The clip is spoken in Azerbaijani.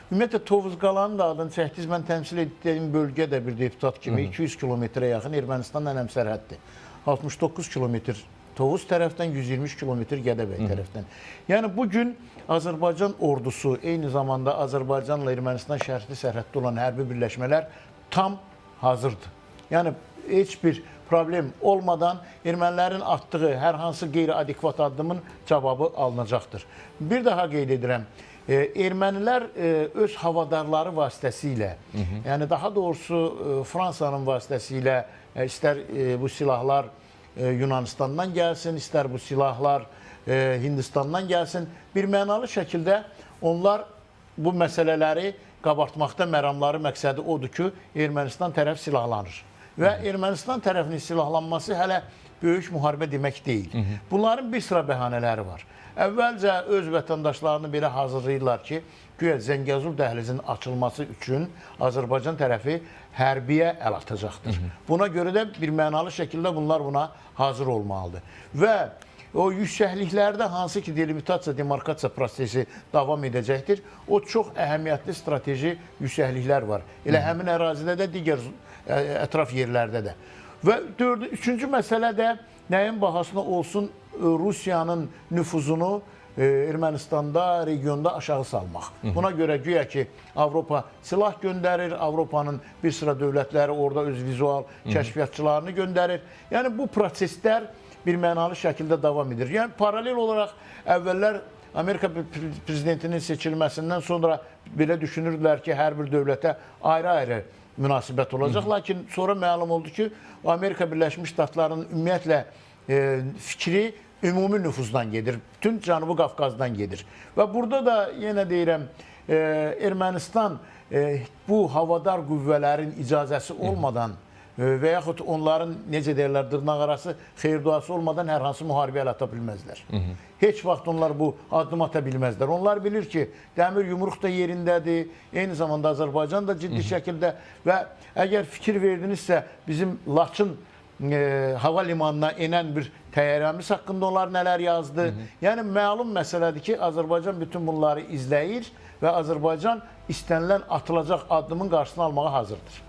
Ümumiyyətlə, Tovuz qalanın da adını çəkdiniz. Mən təmsil etdiyim bölgə də bir deputat kimi 200 kilometrə yaxın Ermənistanla həm sərhəddir. 69 kilometr Tovuz tərəfdən, 120 kilometr Gədəbəy tərəfdən. Yəni, bugün Azərbaycan ordusu, eyni zamanda Azərbaycanla Ermənistan şərtli sərhəddə olan hərbi birləşmələr tam hazırdır. Yəni, heç bir problem olmadan ermənilərin atdığı hər hansı qeyri-adekvat addımın cavabı alınacaqdır. Bir daha qeyd edirəm, ermənilər öz havadarları vasitəsilə, yəni daha doğrusu Fransanın vasitəsilə, istər bu silahlar Yunanistandan gəlsin, istər bu silahlar Hindistandan gəlsin, bir mənalı şəkildə onlar bu məsələləri qabartmaqda məramları məqsədi odur ki, Ermənistan tərəf silahlanır. Və Ermənistan tərəfinin silahlanması hələ böyük müharibə demək deyil. Bunların bir sıra bəhanələri var. Əvvəlcə öz vətəndaşlarını belə hazırlayırlar ki, güya Zəngəzur dəhlizinin açılması üçün Azərbaycan tərəfi hərbiyə əl atacaqdır. Buna görə də bir mənalı şəkildə bunlar buna hazır olmalıdır. Və o yüksəkliklərdə hansı ki delimitasiya, demarkasiya prosesi davam edəcəkdir, o çox əhəmiyyətli strateji yüksəkliklər var. Elə həmin ərazidə də, digər ətraf yerlərdə də. Və üçüncü məsələ də nəyin bahasına olsun Rusiyanın nüfuzunu Ermənistanda, regionda aşağı salmaq. Buna görə güya ki, Avropa silah göndərir, Avropanın bir sıra dövlətləri orada öz vizual kəşfiyyatçılarını göndərir. Yəni, bu proseslər bir mənalı şəkildə davam edir. Yəni, paralel olaraq əvvəllər Amerika prezidentinin seçilməsindən sonra belə düşünürdülər ki, hər bir dövlətə ayrı-ayrı münasibət olacaq. Lakin sonra məlum oldu ki, Amerika Birləşmiş Ştatlarının ümumiyyətlə fikri ümumi nüfuzdan gedir. Bütün Cənubi Qafqazdan gedir. Və burada da yenə deyirəm, Ermənistan bu havadar qüvvələrin icazəsi olmadan və yaxud onların, necə deyirlər, dırnaq arası xeyir-duası olmadan hər hansı müharibə əl ata bilməzlər. Heç vaxt onlar bu addım ata bilməzlər. Onlar bilir ki, dəmir yumruq da yerindədir, eyni zamanda Azərbaycan da ciddi şəkildə və əgər fikir verdinizsə, bizim Laçın hava limanına enən bir təyyarəmiz haqqında onlar nələr yazdı. Yəni, məlum məsələdir ki, Azərbaycan bütün bunları izləyir və Azərbaycan istənilən atılacaq addımın qarşısını almağa hazırdır.